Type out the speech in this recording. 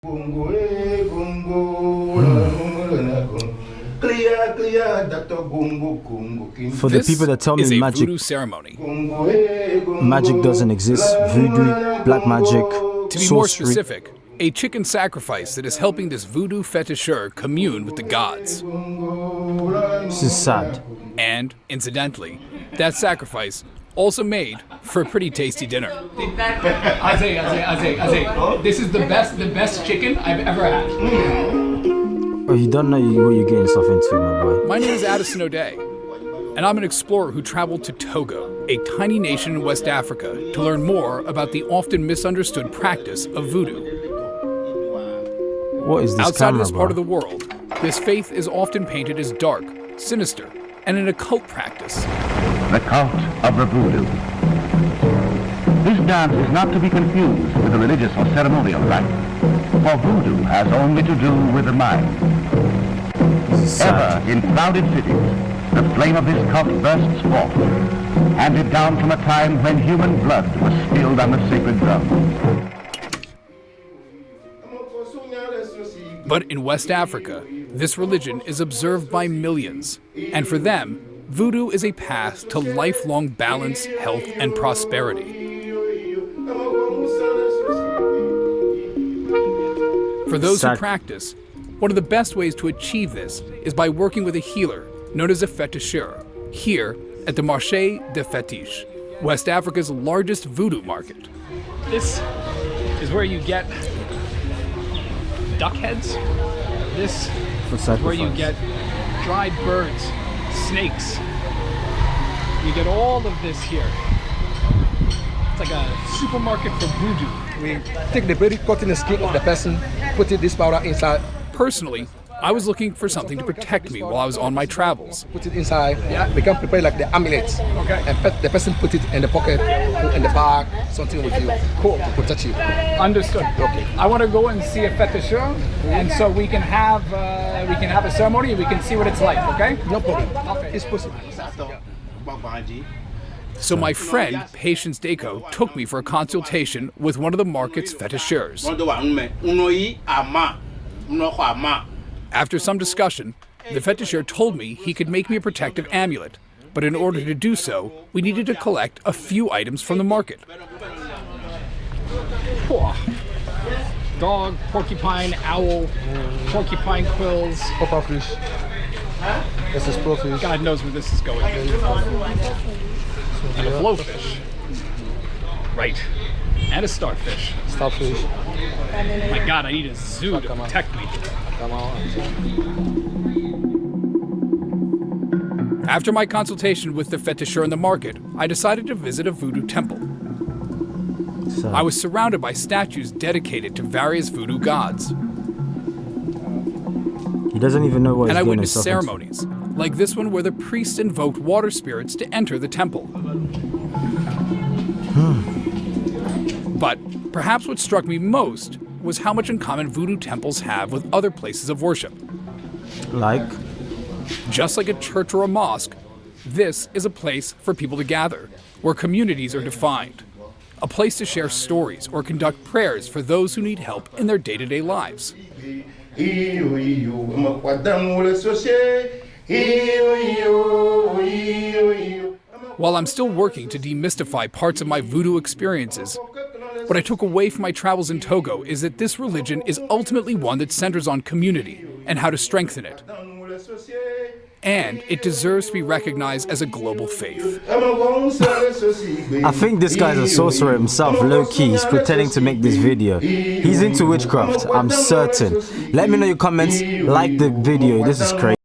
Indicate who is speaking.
Speaker 1: For the people that tell me magic,
Speaker 2: voodoo ceremony.
Speaker 1: Magic doesn't exist, voodoo, black magic,
Speaker 2: To be more specific, a chicken sacrifice that is helping this voodoo fetisheur commune with the gods.
Speaker 1: This is sad.
Speaker 2: And, incidentally, that sacrifice also made for a pretty tasty dinner.
Speaker 3: Isaiah, this is the best chicken I've ever had.
Speaker 1: Oh, you don't know what you're getting yourself into, my boy.
Speaker 2: My name is Addison O'Day, and I'm an explorer who traveled to Togo, a tiny nation in West Africa, to learn more about the often misunderstood practice of voodoo.
Speaker 1: What is this
Speaker 2: Outside
Speaker 1: camera,
Speaker 2: of this
Speaker 1: bro?
Speaker 2: part of the world, this faith is often painted as dark, sinister, and an occult practice.
Speaker 4: The cult of the Voodoo. This dance is not to be confused with a religious or ceremonial rite, for Voodoo has only to do with the mind. Ever in crowded cities, the flame of this cult bursts forth, handed down from a time when human blood was spilled on the sacred drum.
Speaker 2: But in West Africa, this religion is observed by millions, and for them, voodoo is a path to lifelong balance, health, and prosperity. For those who practice, one of the best ways to achieve this is by working with a healer known as a fetisheur, here at the Marché de Fétiche, West Africa's largest voodoo market.
Speaker 3: This is where you get duck heads. This is where you get dried birds, snakes. You get all of this here. It's like a supermarket for voodoo.
Speaker 5: We take the very cotton skin of the person, put this powder inside.
Speaker 2: Personally, I was looking for something to protect me while I was on my travels.
Speaker 5: Put it inside, we can prepare like the amulets.
Speaker 3: Okay.
Speaker 5: And the person put it in the pocket, in the bag, something with you, cool, to protect you.
Speaker 3: Understood.
Speaker 5: Okay.
Speaker 3: I want to go and see a fetisheur, and so we can have a ceremony and we can see what it's like. Okay?
Speaker 5: No problem.
Speaker 3: Okay.
Speaker 5: It's possible.
Speaker 2: So my friend, Patience Deco, took me for a consultation with one of the market's fetisheurs. After some discussion, the fetisheur told me he could make me a protective amulet, but in order to do so, we needed to collect a few items from the market.
Speaker 3: Dog, porcupine, owl, porcupine quills.
Speaker 5: Pufferfish. This is blowfish.
Speaker 3: God knows where this is going. And a blowfish. Right. And a starfish.
Speaker 5: Starfish.
Speaker 3: My God, I need a zoo to protect me.
Speaker 2: After my consultation with the fetisheur in the market, I decided to visit a voodoo temple. I was surrounded by statues dedicated to various voodoo gods.
Speaker 1: He doesn't even know what he's
Speaker 2: and I
Speaker 1: doing.
Speaker 2: witnessed ceremonies, like this one where the priests invoked water spirits to enter the temple. But perhaps what struck me most was how much in common voodoo temples have with other places of worship.
Speaker 1: Like?
Speaker 2: Just like a church or a mosque, this is a place for people to gather, where communities are defined. A place to share stories or conduct prayers for those who need help in their day-to-day lives. While I'm still working to demystify parts of my voodoo experiences, what I took away from my travels in Togo is that this religion is ultimately one that centers on community and how to strengthen it. And it deserves to be recognized as a global faith.
Speaker 1: I think this guy's a sorcerer himself, low-key. He's pretending to make this video. He's into witchcraft, I'm certain. Let me know your comments, like the video, this is crazy.